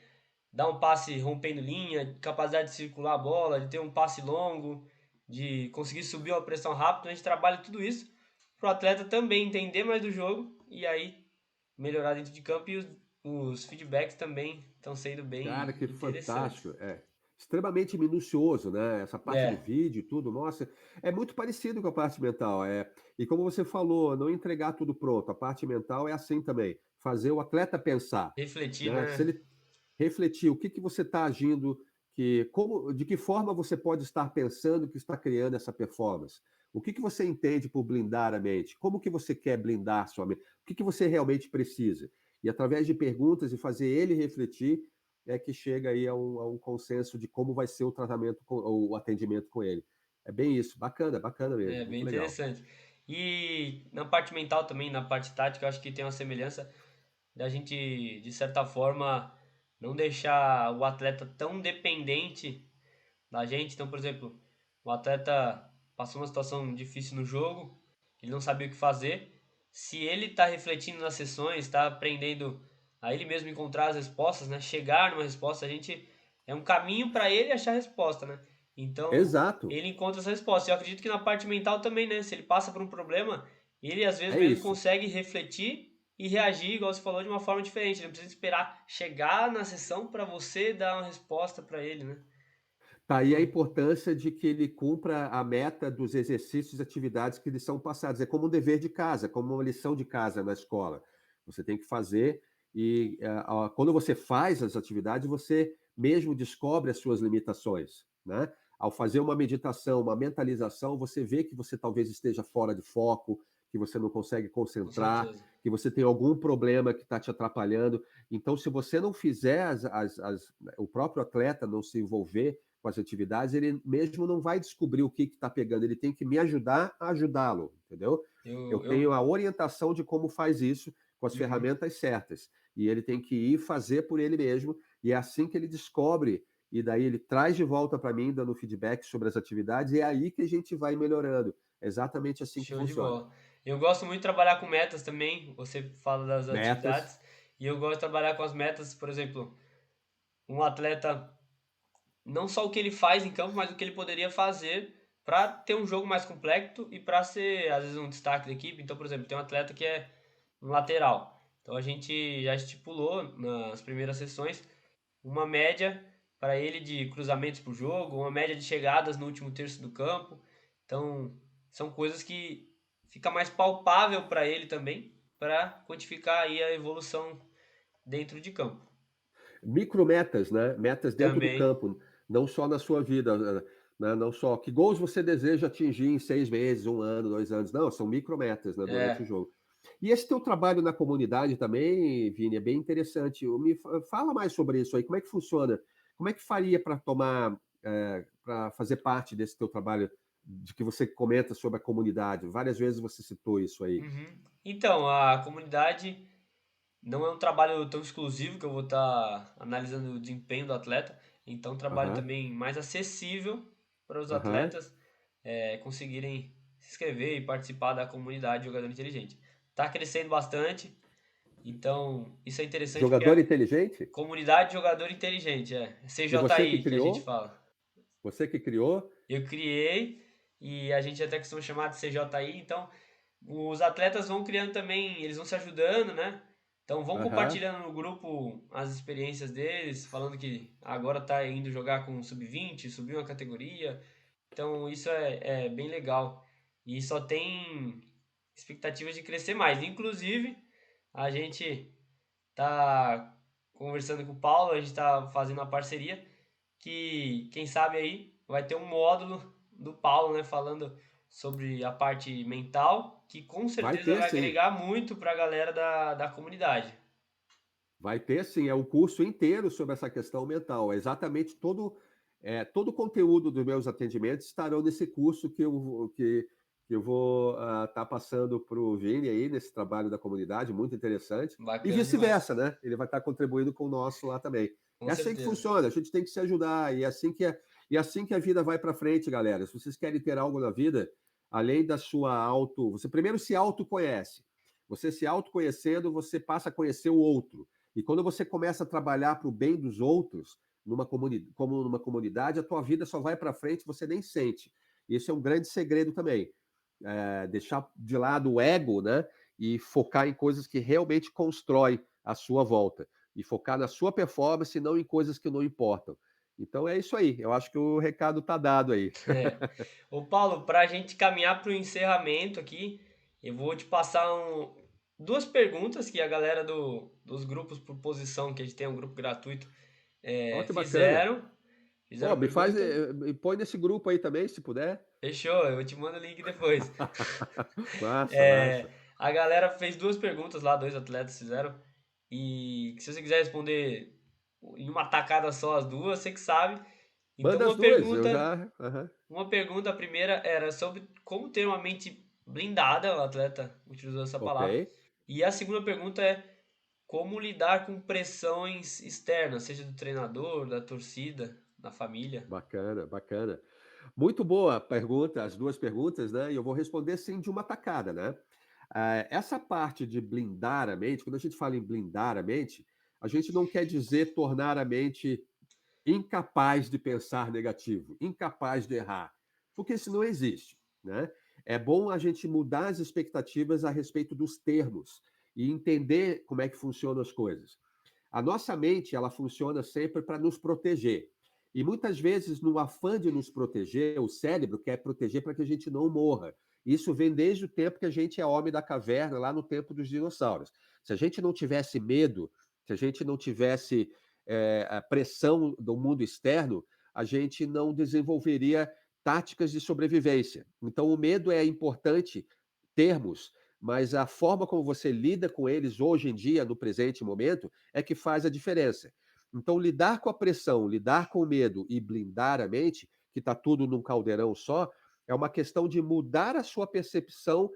dar um passe rompendo linha, capacidade de circular a bola, de ter um passe longo, de conseguir subir uma pressão rápida. A gente trabalha tudo isso para o atleta também entender mais do jogo e aí melhorar dentro de campo e os feedbacks também estão sendo Cara, bem que interessantes. fantástico. Extremamente minucioso, né? Essa parte do É, vídeo e tudo, nossa, é muito parecido com a parte mental. E como você falou, não entregar tudo pronto. A parte mental é assim também. Fazer o atleta pensar, refletir, né? Se né? ele refletir o que que você está agindo, de que forma você pode estar pensando que está criando essa performance. O que que você entende por blindar a mente? Como que você quer blindar sua mente? O que que você realmente precisa? E através de perguntas e fazer ele refletir, é que chega aí a um consenso de como vai ser o tratamento, o atendimento com ele. É bem isso, bacana, bacana mesmo, É bem muito legal. interessante. E na parte mental também, na parte tática, eu acho que tem uma semelhança da gente, de certa forma, não deixar o atleta tão dependente da gente. Então, por exemplo, o atleta passou uma situação difícil no jogo, ele não sabia o que fazer. Se ele está refletindo nas sessões, está aprendendo a ele mesmo encontrar as respostas, né? Chegar numa resposta, a gente é um caminho para ele achar a resposta, né? Então, Exato, ele encontra essa resposta. Eu acredito que na parte mental também, né? Se ele passa por um problema, ele às vezes é mesmo isso. consegue refletir e reagir, igual você falou, de uma forma diferente. Ele não precisa esperar chegar na sessão para você dar uma resposta para ele, né? Tá aí a Então, importância de que ele cumpra a meta dos exercícios e atividades que lhe são passados. É como um dever de casa, como uma lição de casa na escola. Você tem que fazer e quando você faz as atividades, você mesmo descobre as suas limitações, né? Ao fazer uma meditação, uma mentalização, você vê que você talvez esteja fora de foco, que você não consegue com concentrar, certeza. que você tem algum problema que está te atrapalhando. Então, se você não fizer o próprio atleta não se envolver com as atividades, ele mesmo não vai descobrir o que está pegando, ele tem que me ajudar a ajudá-lo, entendeu? Eu tenho Eu, a orientação de como faz isso com as uhum, ferramentas certas, e ele tem que ir fazer por ele mesmo, e é assim que ele descobre, e daí ele traz de volta para mim, dando feedback sobre as atividades, e é aí que a gente vai melhorando. É exatamente assim que show de funciona. bola. Eu gosto muito de trabalhar com metas também. Você fala das Metas, atividades e eu gosto de trabalhar com as metas, por exemplo, um atleta não só o que ele faz em campo, mas o que ele poderia fazer para ter um jogo mais complexo e para ser, às vezes, um destaque da equipe. Então, por exemplo, tem um atleta que é um lateral. Então, a gente já estipulou nas primeiras sessões uma média para ele de cruzamentos por jogo, uma média de chegadas no último terço do campo. Então, são coisas que fica mais palpável para ele também, para quantificar aí a evolução dentro de campo. micrometas, né? Metas dentro do Também, campo, não só na sua vida, né? Não só que gols você deseja atingir em 6 meses, um ano, 2 anos. Não, são micrometas, né, durante o é, jogo. E esse teu trabalho na comunidade também, Vini, é bem interessante. Fala mais sobre isso aí. Como é que funciona? Como é que faria para para fazer parte desse teu trabalho de que você comenta sobre a comunidade? Várias vezes você citou isso aí. uhum. Então, a comunidade não é um trabalho tão exclusivo que eu vou estar analisando o desempenho do atleta, então é um trabalho Aham, também mais acessível para os aham. atletas conseguirem se inscrever e participar da comunidade Jogador Inteligente. Está crescendo bastante, então isso é interessante porque Jogador a inteligente? comunidade Jogador Inteligente, E você que CJI que a gente criou? fala. Você que criou? Eu criei e a gente até costuma chamar de CJI, então os atletas vão criando também, eles vão se ajudando, né? Então vão Aham. compartilhando no grupo as experiências deles, falando que agora tá indo jogar com sub-20, subiu uma categoria. Então isso é bem legal. E só tem expectativas de crescer mais. Inclusive, a gente tá conversando com o Paulo, a gente tá fazendo uma parceria que, quem sabe aí, vai ter um módulo do Paulo, né, falando sobre a parte mental, que com Vai certeza ter vai sim. agregar muito para a galera da comunidade. Vai ter sim. É um curso inteiro sobre essa questão mental. É exatamente todo o conteúdo dos meus atendimentos estarão nesse curso que eu vou estar passando para o Vini aí, nesse trabalho da comunidade, muito interessante. E Bacana demais, vice-versa, né? Ele vai estar contribuindo com o nosso lá também. com É assim que certeza. funciona, a gente tem que se ajudar, e é assim que a vida vai para frente, galera. Se vocês querem ter algo na vida, além da sua auto. Você primeiro se autoconhece. Você se autoconhecendo, você passa a conhecer o outro. E quando você começa a trabalhar para o bem dos outros, como numa comunidade, a tua vida só vai para frente, você nem sente. Esse é um grande segredo também. Deixar de lado o ego, né? E focar em coisas que realmente constroem a sua volta. E focar na sua performance e não em coisas que não importam. Então é isso aí. Eu acho que o recado está dado aí. É. Ô Paulo, para a gente caminhar para o encerramento aqui, eu vou te passar duas perguntas que a galera dos grupos por posição, que a gente tem um grupo gratuito, Olha que bacana. fizeram. Fizeram Pô, a pergunta. me põe nesse grupo aí também, se puder. Fechou, eu te mando o link depois. Massa, É, massa. a galera fez duas perguntas lá, dois atletas fizeram. E se você quiser responder em uma tacada só as duas, você que sabe. Então, Manda as duas, eu já. Aham. uma pergunta, a primeira era sobre como ter uma mente blindada, o atleta utilizou essa Ok. palavra. E a segunda pergunta é como lidar com pressões externas, seja do treinador, da torcida, da família. Bacana, bacana. Muito boa pergunta, as duas perguntas, né? E eu vou responder sim de uma tacada, né? Essa parte de blindar a mente, quando a gente fala em blindar a gente não quer dizer tornar a mente. incapaz de pensar negativo, incapaz de errar, porque isso não existe, né? É bom a gente mudar as expectativas a respeito dos termos e entender como é que funcionam as coisas. A nossa mente, ela funciona sempre para nos proteger. E muitas vezes, no afã de nos proteger, o cérebro quer proteger para que a gente não morra. Isso vem desde o tempo que a gente é homem da caverna, lá no tempo dos dinossauros. Se a gente não tivesse medo, se a gente não tivesse a pressão do mundo externo, a gente não desenvolveria táticas de sobrevivência. Então, o medo é importante termos, mas a forma como você lida com eles hoje em dia, no presente momento, é que faz a diferença. Então, lidar com a pressão, lidar com o medo e blindar a mente, que está tudo num caldeirão só, é uma questão de mudar a sua percepção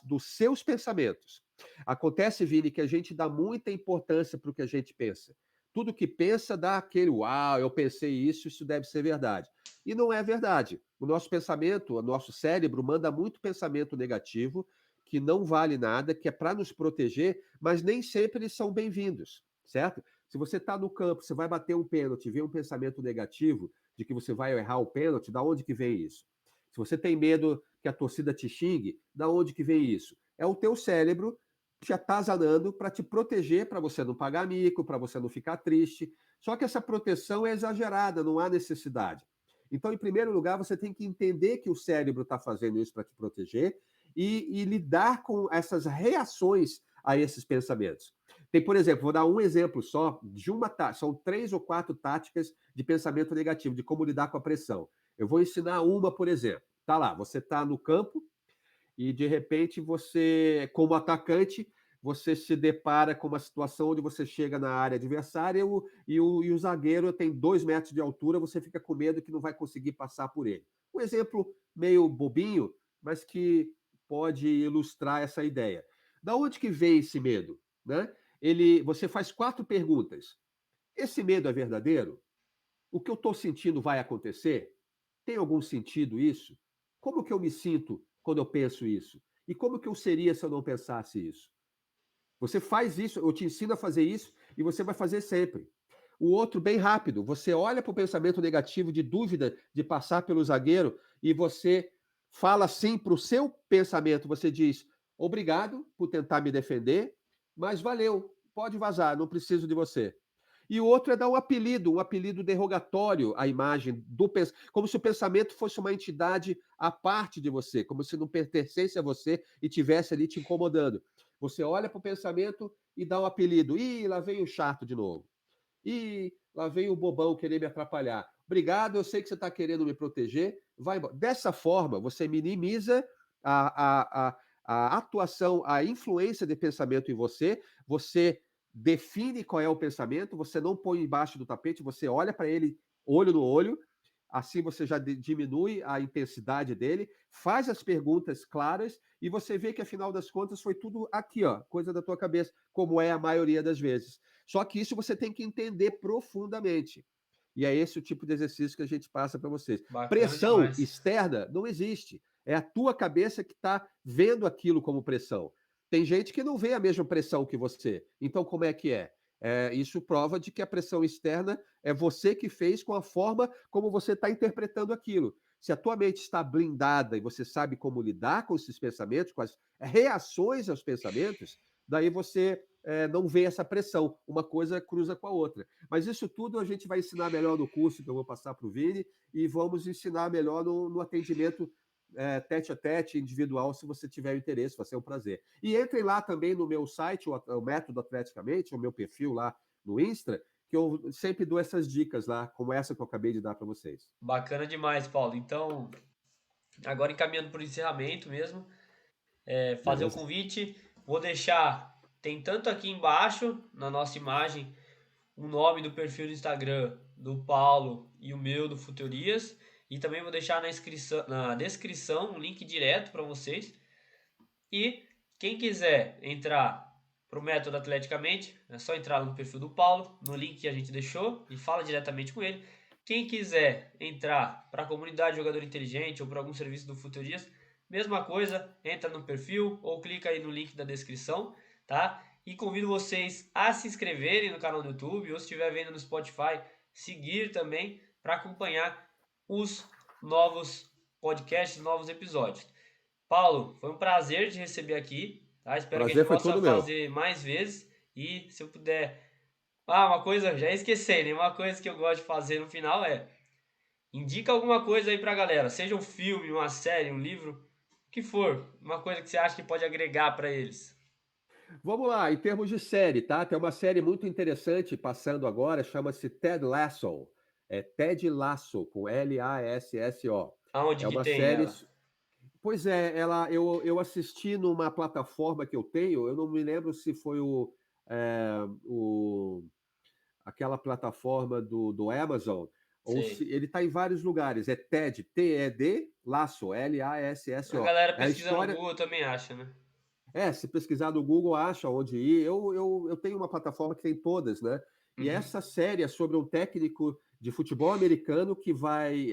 dos seus pensamentos. Acontece, Vini, que a gente dá muita importância para o que a gente pensa. Tudo que pensa dá aquele uau, eu pensei isso, isso deve ser verdade. E não é verdade. O nosso pensamento, o nosso cérebro manda muito pensamento negativo, que não vale nada, que é para nos proteger, mas nem sempre eles são bem-vindos, certo? Se você está no campo, você vai bater um pênalti, vem um pensamento negativo de que você vai errar o pênalti, da onde que vem isso? Se você tem medo que a torcida te xingue, da onde que vem isso? É o teu cérebro te atazanando para te proteger, para você não pagar mico, para você não ficar triste. Só que essa proteção é exagerada, não há necessidade. Então, em primeiro lugar, você tem que entender que o cérebro está fazendo isso para te proteger e lidar com essas reações a esses pensamentos. Tem, por exemplo, vou dar um exemplo só de uma são 3 ou 4 táticas de pensamento negativo, de como lidar com a pressão. Eu vou ensinar uma, por exemplo. Tá lá, você está no campo e de repente você, como atacante, você se depara com uma situação onde você chega na área adversária e o zagueiro tem 2 metros de altura, você fica com medo que não vai conseguir passar por ele. Um exemplo meio bobinho, mas que pode ilustrar essa ideia. Da onde que vem esse medo? Né? Você faz 4 perguntas. Esse medo é verdadeiro? O que eu estou sentindo vai acontecer? Tem algum sentido isso? Como que eu me sinto quando eu penso isso? E como que eu seria se eu não pensasse isso? Você faz isso, eu te ensino a fazer isso e você vai fazer sempre. O outro, bem rápido, você olha para o pensamento negativo de dúvida de passar pelo zagueiro e você fala sim para o seu pensamento. Você diz: obrigado por tentar me defender, mas valeu, pode vazar, não preciso de você. E o outro é dar um apelido derrogatório à imagem do pensamento, como se o pensamento fosse uma entidade à parte de você, como se não pertencesse a você e tivesse ali te incomodando. Você olha para o pensamento e dá um apelido. Ih, lá vem o chato de novo. Ih, lá vem o bobão querer me atrapalhar. Obrigado, eu sei que você está querendo me proteger. Vai embora. Dessa forma, você minimiza a, a, a, a atuação, a influência de pensamento em você. Você define qual é o pensamento, você não põe embaixo do tapete, você olha para ele olho no olho, assim você já diminui a intensidade dele, faz as perguntas claras e você vê que, afinal das contas, foi tudo aqui, ó, coisa da tua cabeça, como é a maioria das vezes. Só que isso você tem que entender profundamente. E é esse o tipo de exercício que a gente passa para vocês. Bacana Pressão demais. externa não existe. É a tua cabeça que está vendo aquilo como pressão. Tem gente que não vê a mesma pressão que você. Então, como é que é? Isso prova de que a pressão externa é você que fez com a forma como você está interpretando aquilo. Se a tua mente está blindada e você sabe como lidar com esses pensamentos, com as reações aos pensamentos, daí você não vê essa pressão. Uma coisa cruza com a outra. Mas isso tudo a gente vai ensinar melhor no curso que eu vou passar para o Vini e vamos ensinar melhor no atendimento tete a tete, individual, se você tiver interesse, vai ser um prazer. E entrem lá também no meu site, o Método Atleticamente, o meu perfil lá no Insta, que eu sempre dou essas dicas lá, como essa que eu acabei de dar para vocês. Bacana demais, Paulo. Então, agora encaminhando para o encerramento mesmo, fazer o Beleza? convite. Vou deixar, tem tanto aqui embaixo, na nossa imagem, o nome do perfil do Instagram do Paulo e o meu do Futurias. E também vou deixar na descrição um link direto para vocês. E quem quiser entrar para o Método Atleticamente, é só entrar no perfil do Paulo, no link que a gente deixou e fala diretamente com ele. Quem quiser entrar para a comunidade Jogador Inteligente ou para algum serviço do Futurias, mesma coisa, entra no perfil ou clica aí no link da descrição, tá? E convido vocês a se inscreverem no canal do YouTube ou se estiver vendo no Spotify, seguir também para acompanhar os novos podcasts, novos episódios. Paulo, foi um prazer te receber aqui, tá? Espero que a gente Prazer foi possa todo meu. fazer mais vezes e se eu puder. Ah, uma coisa, já esqueci, né? Uma coisa que eu gosto de fazer no final é indica alguma coisa aí pra galera, seja um filme, uma série, um livro, o que for, uma coisa que você acha que pode agregar para eles. Vamos lá, em termos de série, tá? Tem uma série muito interessante passando agora, chama-se Ted Lasso. É Ted Lasso, com Lasso. Aonde É que uma tem série. ela? Pois é, eu assisti numa plataforma que eu tenho, eu não me lembro se foi é, o aquela plataforma do Amazon, ou se Sei. ele está em vários lugares. É TED, T-E-D, Lasso, A L-A-S-S-O. galera É a pesquisa no história. Google também acha, né? Se pesquisar no Google, acha onde ir. Eu tenho uma plataforma que tem todas, né? E Uhum. essa série é sobre um técnico de futebol americano que vai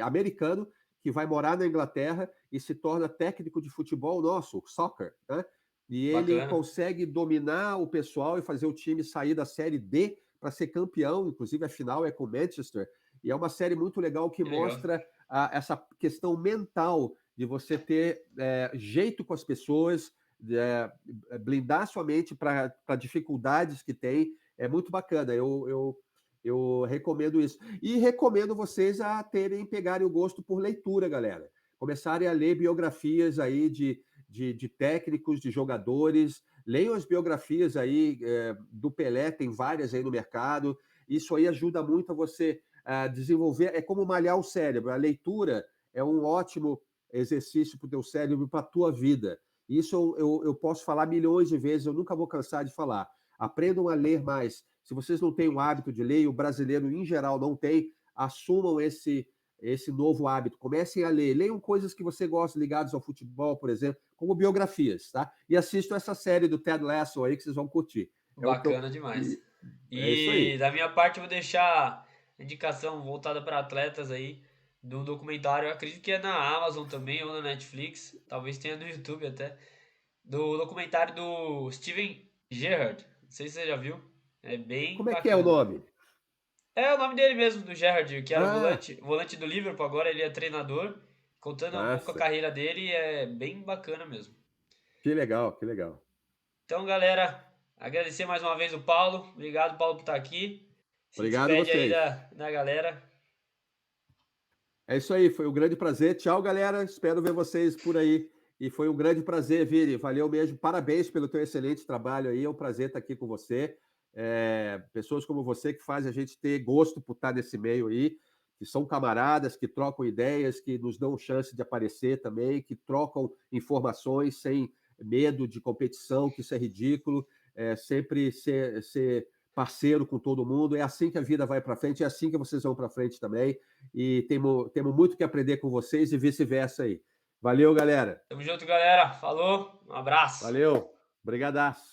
morar na Inglaterra e se torna técnico de futebol nosso, soccer, né? E ele Bacana. consegue dominar o pessoal e fazer o time sair da série D para ser campeão. Inclusive, a final é com o Manchester. E é uma série muito legal que Que legal. mostra essa questão mental de você ter jeito com as pessoas, blindar sua mente para dificuldades que tem. É muito bacana. Eu recomendo isso. E recomendo vocês a pegarem o gosto por leitura, galera. Começarem a ler biografias aí de técnicos, de jogadores. Leiam as biografias aí do Pelé, tem várias aí no mercado. Isso aí ajuda muito a você desenvolver. É como malhar o cérebro. A leitura é um ótimo exercício para o teu cérebro, para a tua vida. Isso eu posso falar milhões de vezes, eu nunca vou cansar de falar. Aprendam a ler mais. Se vocês não têm o hábito de ler, e o brasileiro em geral não tem, assumam esse novo hábito. Comecem a ler. Leiam coisas que você gosta, ligadas ao futebol, por exemplo, como biografias, tá? E assistam essa série do Ted Lasso aí que vocês vão curtir. É o que eu. Bacana demais. É isso E aí. da minha parte eu vou deixar a indicação voltada para atletas aí do documentário, eu acredito que é na Amazon também ou na Netflix, talvez tenha no YouTube até, do documentário do Steven Gerrard. Não sei se você já viu. É bem Como é que é o bacana. nome? É o nome dele mesmo, do Gerrard, que era Ah, volante do Liverpool, agora ele é treinador, contando um pouco a massa. carreira dele, é bem bacana mesmo. Que legal, que legal. Então, galera, agradecer mais uma vez o Paulo. Obrigado, Paulo, por estar aqui. Se Obrigado a despede aí vocês. da galera. É isso aí, foi um grande prazer. Tchau, galera. Espero ver vocês por aí. E foi um grande prazer, Vini. Valeu mesmo. Parabéns pelo teu excelente trabalho aí. É um prazer estar aqui com você. Pessoas como você que fazem a gente ter gosto por estar nesse meio aí, que são camaradas, que trocam ideias, que nos dão chance de aparecer também, que trocam informações sem medo de competição, que isso é ridículo. Sempre ser parceiro com todo mundo. É assim que a vida vai para frente, é assim que vocês vão para frente também e temos muito que aprender com vocês e vice-versa aí. Valeu, galera. Tamo junto, galera. Falou, um abraço. Valeu. Brigadaço.